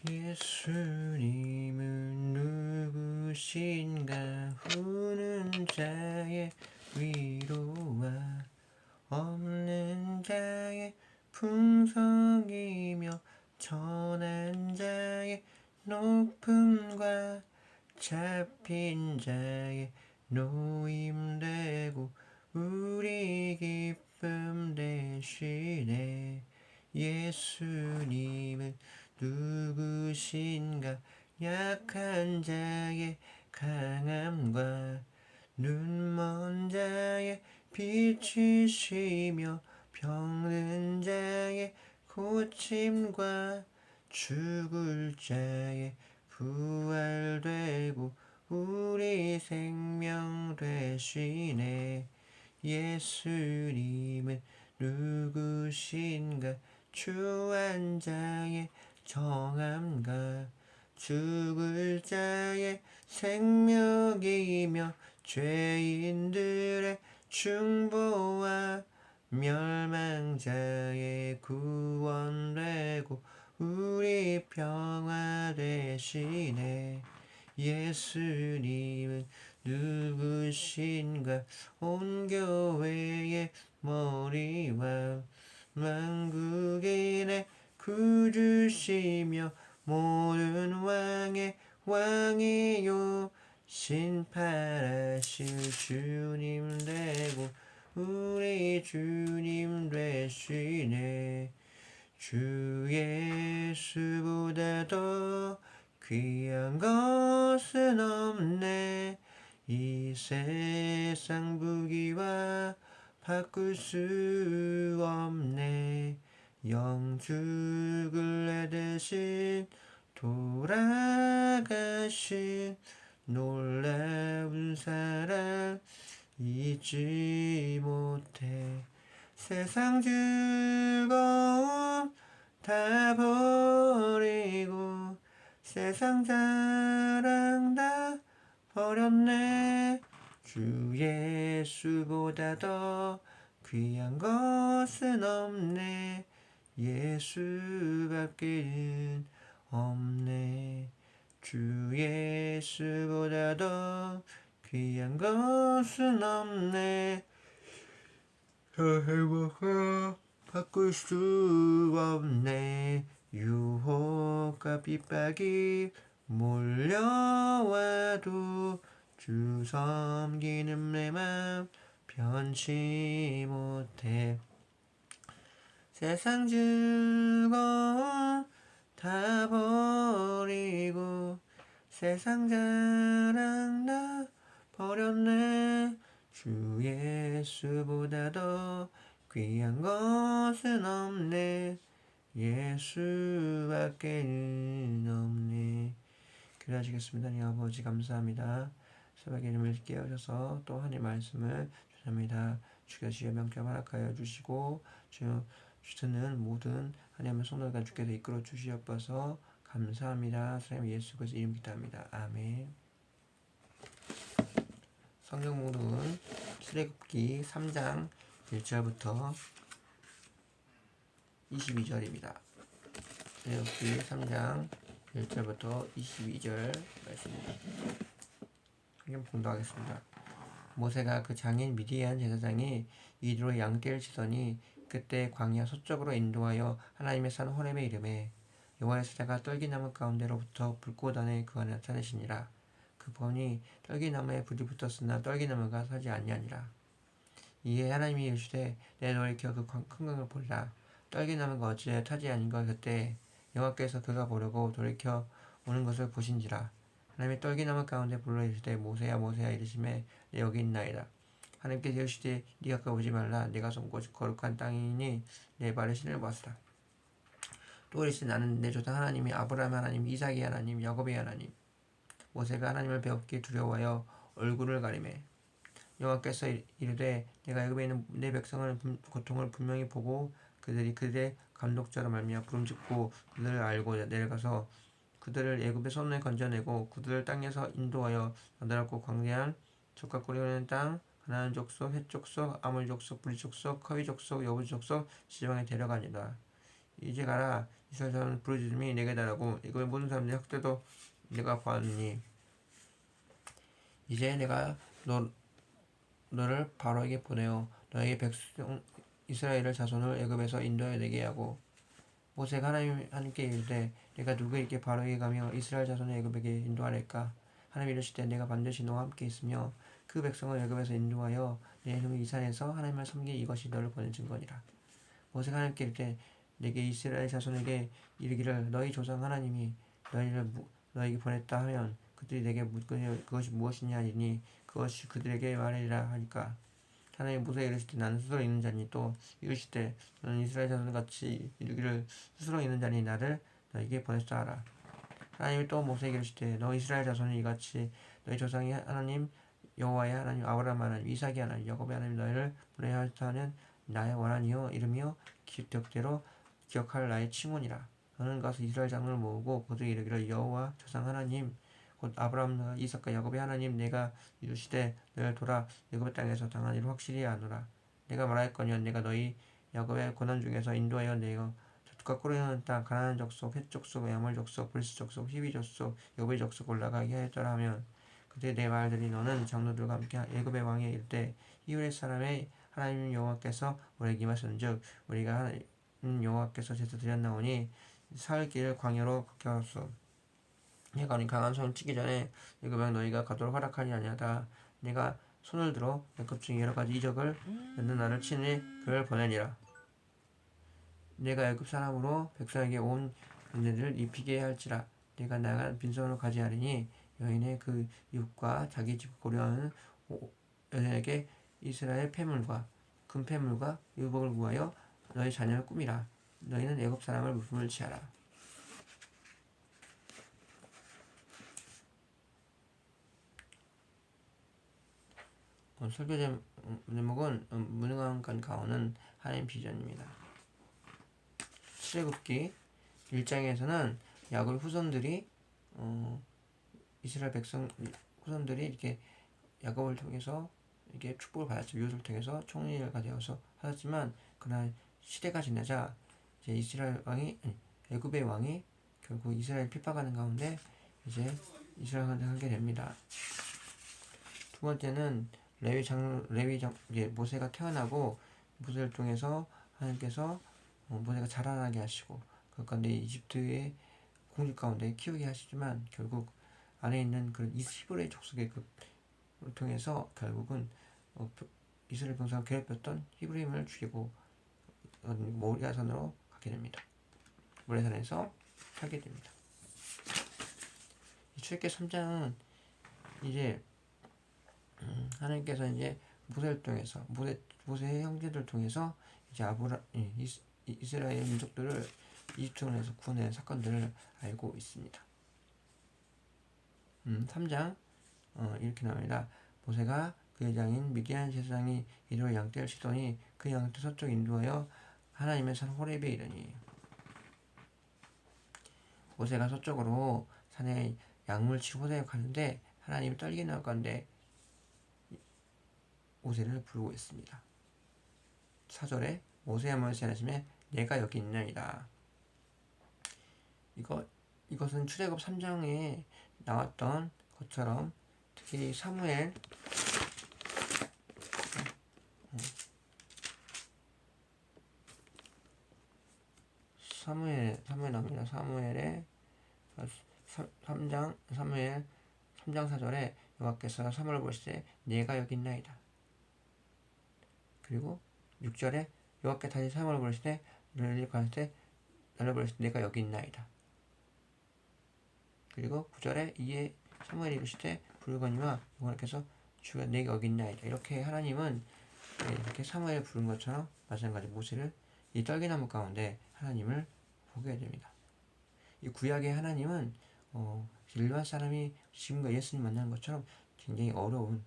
예수님은 누구신가. 우는 자의 위로와 없는 자의 풍성이며 천한 자의 높음과 잡힌 자의 노임되고 우리 기쁨 되시네. 예수님은 누구신가. 약한 자의 강함과 눈먼 자의 빛이시며 병든 자의 고침과 죽을 자의 부활되고 우리 생명 되시네. 예수님은 누구신가. 추한 자의 정함과 죽을 자의 생명이며 죄인들의 중보와 멸망자의 구원되고 우리 평화 되시네. 예수님은 누구신가. 온 교회의 머리와 만국인의 구주시며 모든 왕의 왕이요 신팔하실 주님 되고 우리 주님 되시네. 주 예수보다 더 귀한 것은 없네. 이 세상 부귀와 바꿀 수 없네. 영죽을 대신 돌아가신 놀라운 사랑 잊지 못해. 세상 즐거움 다 버리고 세상 자랑 다 버렸네. 주 예수보다 더 귀한 것은 없네. 예수밖에는 없네. 주 예수보다 더 귀한 것은 없네. 저 행복을 바꿀 수 없네. 유혹과 핍박이 몰려와도 주 섬기는 내 맘 변치 못해. 세상 즐거움 다 버리고 세상 자랑 다 버렸네. 주 예수보다 더 귀한 것은 없네. 예수밖에는 없네. 기도하시겠습니다. 하나님 아버지 감사합니다. 새벽에 이름을 깨우셔서 또 하나님의 말씀을 주십니다. 주여 주의 명령 허락하여 주시고 주시는 모든 하나님의 성도가 주께서 이끌어 주시옵소서. 감사합니다. 하나님 예수 그리스도 이름 기도합니다. 아멘. 성경 목록은 출애굽기 3장 1절부터 22절입니다. 출애굽기 3장 1절부터 22절 말씀입니다. 성경 봉독하겠습니다. 모세가 그 장인 미디안 제사장이 이리로 양떼를 치더니 그때 광야 서쪽으로 인도하여 하나님의 산 호렙에 이르매 여호와의 사자가 떨기나무 가운데로부터 불꽃 안에 그 안에 나타내시니라. 그 보니 떨기나무에 불이 붙었으나 떨기나무가 서지 아니하니라. 이에 하나님이 이르시되 내 돌이켜 그 큰 강을 보리라. 떨기나무가 어찌하여 타지 아닌가. 그때 여호와께서 그가 보려고 돌이켜 오는 것을 보신지라. 하나님이 떨기나무 가운데 불러 이르시되 모세야 모세야 이르시매 내 여기 있나이다. 하나님께서 이르시되 네가 가까이 오지 말라. 내가 손곧 거룩한 땅이니 내 발을 신을 벗으라. 또 이르시되 나는 내 조상 하나님이 아브라함의 하나님 이삭의 하나님 야곱의 하나님. 모세가 하나님을 배웁게 두려워하여 얼굴을 가리매 여호와께서 이르되 내가 애굽에 있는 내 백성의 고통을 분명히 보고 그들이 그들의 감독자로 말미암아 부름짓고 그들을 알고 내려가서 그들을 애굽의 손에 건져내고 그들을 땅에서 인도하여 나다롭고 광대한 젖과 꿀이 흐르는 땅 가나안 족속 헷 족속 아모리 족속 브리 족속 커위 족속 여부지 족속 지방에 데려가니라. 이제 가라. 이스라엘 사람 부르짖음이 내게 달하고 이거의 모든 사람들의 학대도 내가 보았느니 이제 내가 너를 바로에게 보내어 너에게 백성 이스라엘의 자손을 애굽에서 인도하여 내게 하고 모세가 하나님께 이르되 내가 누구에게 바로에게 가며 이스라엘 자손을 애굽에게 인도하리까 하나님이 이르시되 내가 반드시 너와 함께 있으며 그 백성을 애굽에서 인도하여 내 이름을 이 산에서 하나님을 섬길 이것이 너를 보낸 증거니라. 모세가 하나님께 이르되 내게 이스라엘 자손에게 이르기를 너희 조상 하나님이 너희를 너에게 보냈다 하면 그들이 내게 묻거니 그것이 무엇이냐 하니 그것이 그들에게 말하리라 하니까 하나님이 모세에게 이르시되 나는 스스로 있는 자니 또 이르시되 너는 이스라엘 자손같이 이르기를 스스로 있는 자니 나를 너에게 보냈다 하라. 하나님이 또 모세에게 이르시되 너 이스라엘 자손이 이같이 너희 조상의 하나님 여호와의 하나님 아브라함 하나님 이삭의 하나님 야곱의 하나님 너희를 보내야 하는 나의 원한이요 이름이요 기억대로 기억할 나의 칭언이라. 너는 가서 이스라엘 장로를 모으고 그들에게 이르기를 여호와 조상 하나님 곧 아브라함과 이삭과 야곱의 하나님 내가 이르시되 너희를 돌아 애굽의 땅에서 당한 일을 확실히 아노라. 내가 말하였거니와 내가 너희 야곱의 고난 중에서 인도하여 내가 젖과 꿀이 흐르는 땅 가나안 족속 헷 족속 야몰 족속 브리스 족속 히비 족속 여부의 족속 올라가게 하였더라 하면 그때 내 말들이 너는 장로들과 함께 애굽의 왕에 이르되 히브리 사람의 하나님 여호와께서 우리에게 임하셨은즉 우리가 하나님 여호와께서 제사 드렸나오니 살 길을 광야로 걷게 하소서. 내가 우리 강한 손을 치기 전에 애굽에 너희가 가도록 허락하지 아니하다. 내가 손을 들어 애굽 중에 여러 가지 이적을 여는 나를 치니 그를 보내니라. 내가 애굽 사람으로 백성에게 온 은혜를 입히게 할지라. 내가 나간 빈손으로 가지 하리니 여인의 그 이웃과 자기 집 고려하는 여인에게 이스라엘 폐물과 금폐물과 유복을 구하여 너희 자녀를 꾸미라. 너희는 애굽 사람을 물품을 취하라. 설교 제목은 무능한 가오는 하나님 비전입니다. 출애굽기 1장에서는 야곱 후손들이 이스라엘 백성 후손들이 이렇게 야곱을 통해서 이게 축복을 받았죠. 이웃을 통해서 총리가 되어서 하였지만 그러나 시대가 지나자 이제 이스라엘 왕이 애굽의 왕이 결국 이스라엘 핍박하는 가운데 이제 이스라엘한테 하게 됩니다. 두 번째는 이제 모세가 태어나고 모세를 통해서 하나님께서 모세가 자라나게 하시고 그 가운데 이집트의 공주 가운데 키우게 하시지만 결국 안에 있는 그런 히브리 족속의 그 통해서 결국은 이스라엘 병사가 괴롭혔던 히브리인을 죽이고 모리아산으로 가게 됩니다. 모리아산에서 살게 됩니다. 출애굽기 3장은 이제 하나님께서 이제 모세를 통해서 모세의 형제들 통해서 이제 이스라엘 민족들을 이집트에서 구원하는 사건들을 알고 있습니다. 3장 이렇게 나옵니다. 모세가 그 여장인 미디안 제사장이 이리로 양떼를 치더니 그 양떼 서쪽 인도하여 하나님의 산 호렙에 이르니 모세가 서쪽으로 산에 양물 치고 호렙에 가는데 하나님이 떨기 나올 건데 모세를 부르고 있습니다. 4절에 모세야 모세 하시매 내가 여기 있나이다. 이것은 출애굽 3장에 나왔던 것처럼 특히 사무엘 나옵니다. 사무엘의 3장 4절에 여호와께서 사무엘을 보시되 내가 여기 있나이다. 그리고 6절에 여호와께 다시 사무엘을 부르시되 너를 가르치되 나를 부르시되 내가 여기 있나이다. 그리고 9절에 이에 사무엘이 이르시되 부르거니와 여호와께서 주가 내가 여기 있나이다. 이렇게 하나님은 이렇게 사무엘을 부른 것처럼 마찬가지 모세를 이 떨기나무 가운데 하나님을 보게 됩니다. 이 구약의 하나님은 일반 사람이 지금과 예수님 만나는 것처럼 굉장히 어려운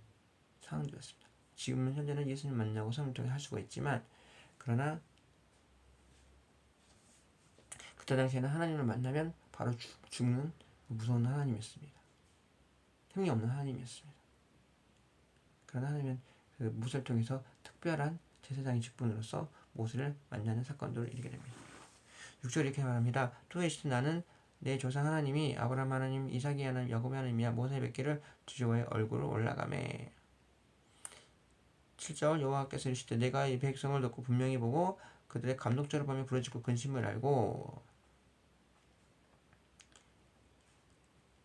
상황이었습니다. 지금 현재는 예수님 만나고 성령 통해 할 수가 있지만 그러나 그때 당시에는 하나님을 만나면 바로 죽는 무서운 하나님이었습니다. 힘이 없는 하나님이었습니다. 그러나 하나님은 그 모세를 통해서 특별한 제사장의 직분으로서 모세를 만나는 사건들을 이루게 됩니다. 6절 이렇게 말합니다. 또 이르시되 나는 내 조상 하나님이 아브라함 하나님, 이삭의 하나님, 야곱의 하나님이야. 모세 뵙기를 두저와의 얼굴을 올라가매. 7절 여호와께서 이르시되 내가 이 백성을 듣고 분명히 보고 그들의 감독자로 보며 부르짖고 근심을 알고.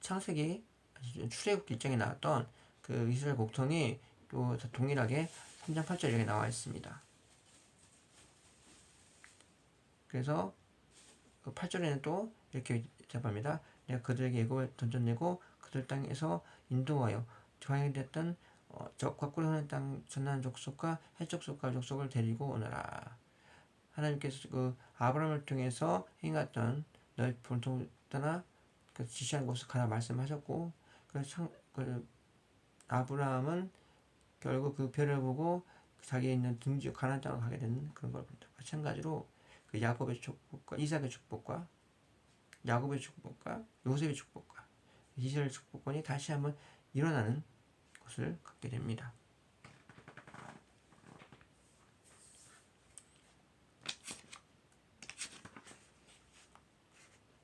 창세기 출애굽 일장에 나왔던 그 이스라엘 복통이 또 동일하게 3장 8절 이렇게 나와 있습니다. 그래서 8절에는 또 이렇게 답합니다. 내가 그들에게 애굽을 던져내고 그들 땅에서 인도하여 저항이 됐던 적과 꿀 땅 전난 족속과 해족속과 족속을 데리고 오너라. 하나님께서 그 아브라함을 통해서 행했던 너희 본토 떠나 그 지시한 곳을 가라 말씀하셨고, 그 아브라함은 결국 그 별을 보고 자기의 있는 둥지 가나안 땅을 가게 되는 그런 걸 봅니다. 마찬가지로 그 야곱의 축복과 이삭의 축복과 야곱의 축복과 요셉의 축복과 이스라엘 축복권이 다시 한번 일어나는 것을 갖게 됩니다.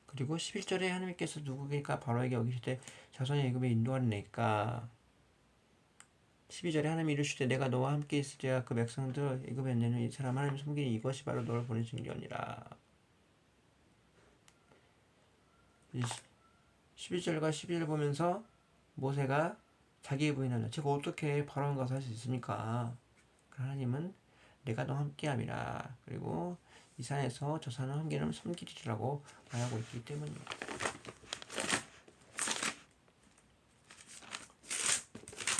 그리고 11절에 하나님께서 누구니까 바로에게 여기시되 자손의 애굽에 인도하리니까. 12절에 하나님이 이르시되 내가 너와 함께 있으리라. 그 백성들 애굽에 내는 이 사람 하나님 섬기니 이것이 바로 너를 보내신 게아니라. 11절과 12절 보면서 모세가 자기의 부인하냐 제가 어떻게 바로와 가서 할 수 있습니까? 하나님은 내가 너와 함께함이라. 그리고 이 산에서 저 산을 함께하면 섬기리라고 말하고 있기 때문입니다.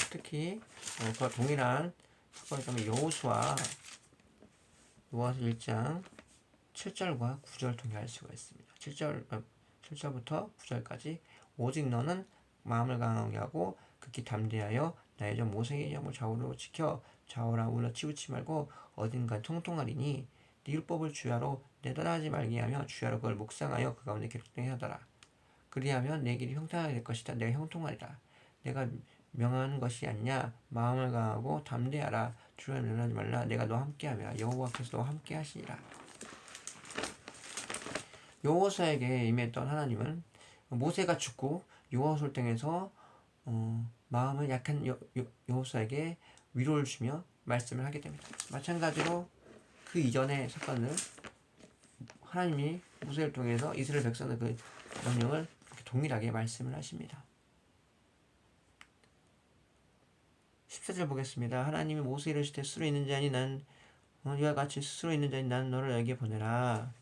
특히 그와 동일한 사건이 있다면 여호수아 1장 7절과 9절 통해 알 수가 있습니다. 7절부터 9절까지 오직 너는 마음을 강하게 하고 극히 담대하여 나의 종 모세의 영을 좌우로 지켜 좌우라 우러 치우치 말고 어딘가 통통하리니 네 율법을 주야로 내떠나지 말게 하며 주야로 그걸 묵상하여 그 가운데 기록되게 하더라. 그리하면 내 길이 형통하게 될 것이다. 내가 형통하리라. 내가 명하는 것이 아니냐. 마음을 강하고 담대하라. 주를 면하지 말라. 내가 너와 함께하며 여호와께서 너와 함께하시니라. 여호수아에게 임했던 하나님은 모세가 죽고 여호수아를 통해서 마음을 약한 여호수아에게 위로를 주며 말씀을 하게 됩니다. 마찬가지로 그 이전의 사건을 하나님이 모세를 통해서 이스라엘 백성의 그 명령을 동일하게 말씀을 하십니다. 14절 보겠습니다. 하나님이 모세에 이르시되 스스로 있는 자니 난 이와 같이 스스로 있는 자니 난 너를 너에게 보내라.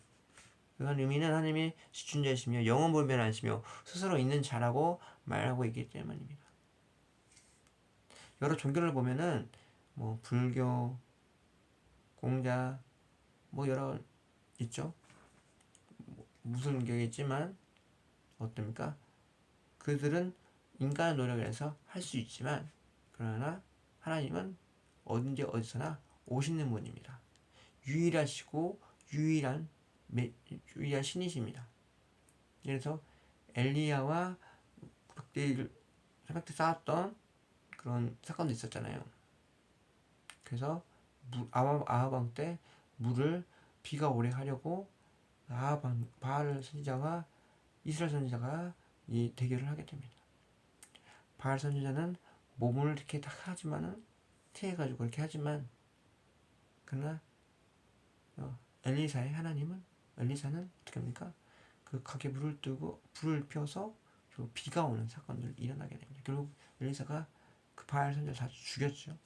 그건 의미는 하나님이 시춘자이시며 영원 불변하시며 스스로 있는 자라고 말하고 있기 때문입니다. 여러 종교를 보면은 불교, 공자 여러 있죠. 무슨 교겠지만 어떻습니까? 그들은 인간의 노력을 해서 할 수 있지만 그러나 하나님은 언제 어디서나 오시는 분입니다. 유일하시고 유일한 신이십니다. 그래서 엘리야와 새벽 때 싸웠던 그런 사건도 있었잖아요. 그래서 아하방 때 물을 비가 오래 하려고 바알 선지자와 이스라엘 선지자가 이 대결을 하게 됩니다. 바알 선지자는 몸을 이렇게 다 하지만은 태해가지고 이렇게 하지만 그러나 엘리사는 어떻게 합니까? 그 가게 물을 뜨고 불을 펴서 비가 오는 사건들이 일어나게 됩니다. 결국 엘리사가 그 바알 선지자를 다 죽였죠.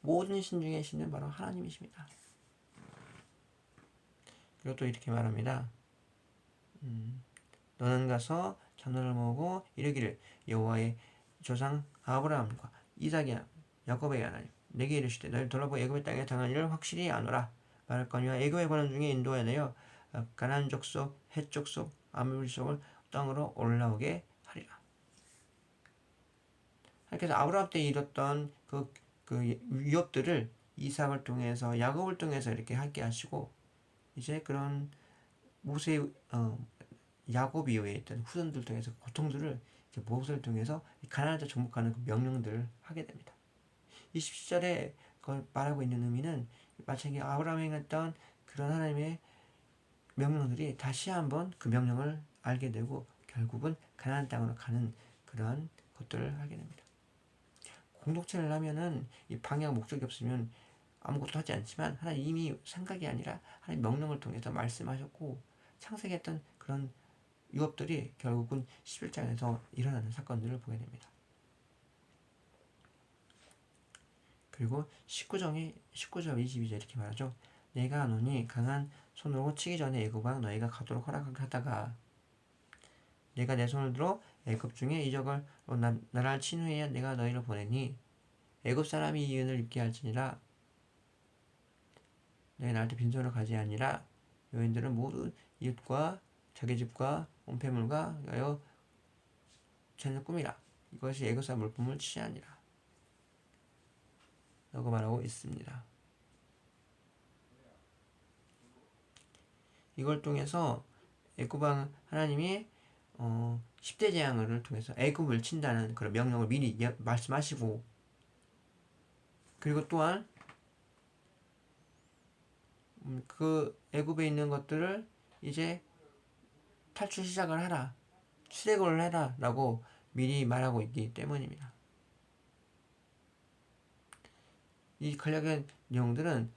모든 신 중에 신은 바로 하나님이십니다. 그리고 또 이렇게 말합니다. 너는 가서 자손을 모으고 이르기를 여호와의 조상 아브라함과 이삭의 야곱의 하나님 내게 이르시되 너를 돌아보고 애굽의 땅에 당한 일을 확실히 아노라 말할거니와 애굽의 관원 중에 인도하여 내어 가나안 족속, 헷 족속, 아모리 족을 땅으로 올라오게 하리라. 그래서 아브라함 때 일었던 그 위협들을 이삭을 통해서 야곱을 통해서 이렇게 하게 하시고 이제 그런 모세 야곱 이후에 있던 후손들 통해서 고통들을 이제 모세를 통해서 가나안 땅 정복하는 그 명령들을 하게 됩니다. 27절에 그걸 말하고 있는 의미는 마찬가지 아브라함이 행했던 그런 하나님의 명령들이 다시 한번 그 명령을 알게 되고 결국은 가나안 땅으로 가는 그러한 것들을 하게 됩니다. 공동체를 하면은 이 방향 목적이 없으면 아무것도 하지 않지만 하나님 이미 생각이 아니라 하나님 명령을 통해서 말씀하셨고 창세했던 그런 유업들이 결국은 11장에서 일어나는 사건들을 보게 됩니다. 그리고 19절 22절 이렇게 말하죠. 내가 너니 강한 손으로 치기 전에 애굽왕 너희가 가도록 허락하다가 내가 내 손을 들어 애굽 중에 이적을 나라를 친 후에 내가 너희를 보내니 애굽 사람이 이 은을 입게 할지니라. 너희 나한테 빈손으로 가지 아니라 여인들은 모두 이웃과 자기 집과 온 패물과 여여 자녀 꿈이라. 이것이 애굽 사람 물품을 취하니라. 라고 말하고 있습니다. 이걸 통해서 애굽왕 하나님이 10대 재앙을 통해서 애굽을 친다는 그런 명령을 미리 말씀하시고 그리고 또한 그 애굽에 있는 것들을 이제 탈출 시작을 하라, 출애굽을 해라 라고 미리 말하고 있기 때문입니다. 이 간략한 내용들은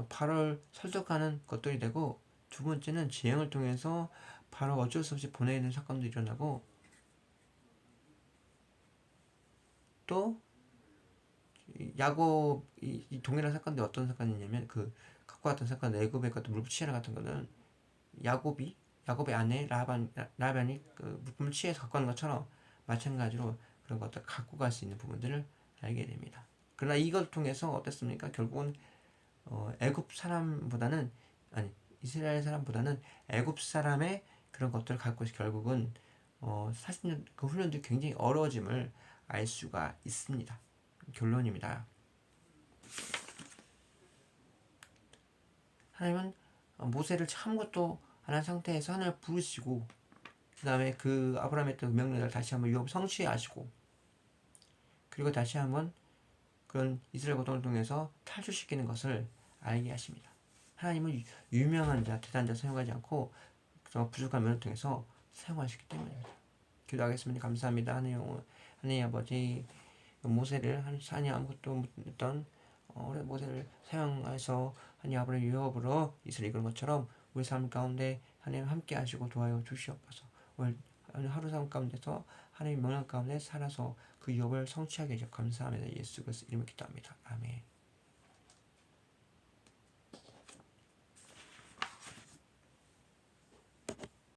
바로를 설득하는 것들이 되고 두 번째는 재앙을 통해서 바로 어쩔 수 없이 보내야 되는 사건도 일어나고 또 야곱 이 동일한 사건인데 어떤 사건이냐면 그 갖고 왔던 사건 애굽의 것도 물품 취하라 같은 거는 야곱의 아내 라반이 그 물품을 취해서 갖고 가는 것처럼 마찬가지로 그런 것들 갖고 갈 수 있는 부분들을 알게 됩니다. 그러나 이걸 통해서 어땠습니까? 결국은 애굽 사람보다는 아니 이스라엘 사람보다는 애굽 사람의 그런 것들을 갖고 결국은 40년 그 훈련들이 굉장히 어려워짐을 알 수가 있습니다. 결론입니다. 하나님은 모세를 아무것도 안 한 상태에서 하나님을 부르시고 그 다음에 그 아브라함의 또 명령을 다시 한번 유업 성취하시고 그리고 다시 한번 그런 이스라엘 고통을 통해서 탈출시키는 것을 알게 하십니다. 하나님은 유명한 자, 대단한 자 사용하지 않고 부족한 면을 통해서 사용하시기 때문입니다. 기도하겠습니다. 감사합니다. 하나님 아버지 모세를 하나님 아무것도 못했던 모세를 사용해서 하나님 아버지의 유업으로 이스라엘 이끄는 것처럼 우리 삶 가운데 하나님 함께 하시고 도와여 주시옵소서. 오늘 하루 삶 가운데서 하나님 명령 가운데 살아서 그 유업을 성취하게 해주셔서 감사합니다. 예수 그리스도 이름으로 기도합니다. 아멘.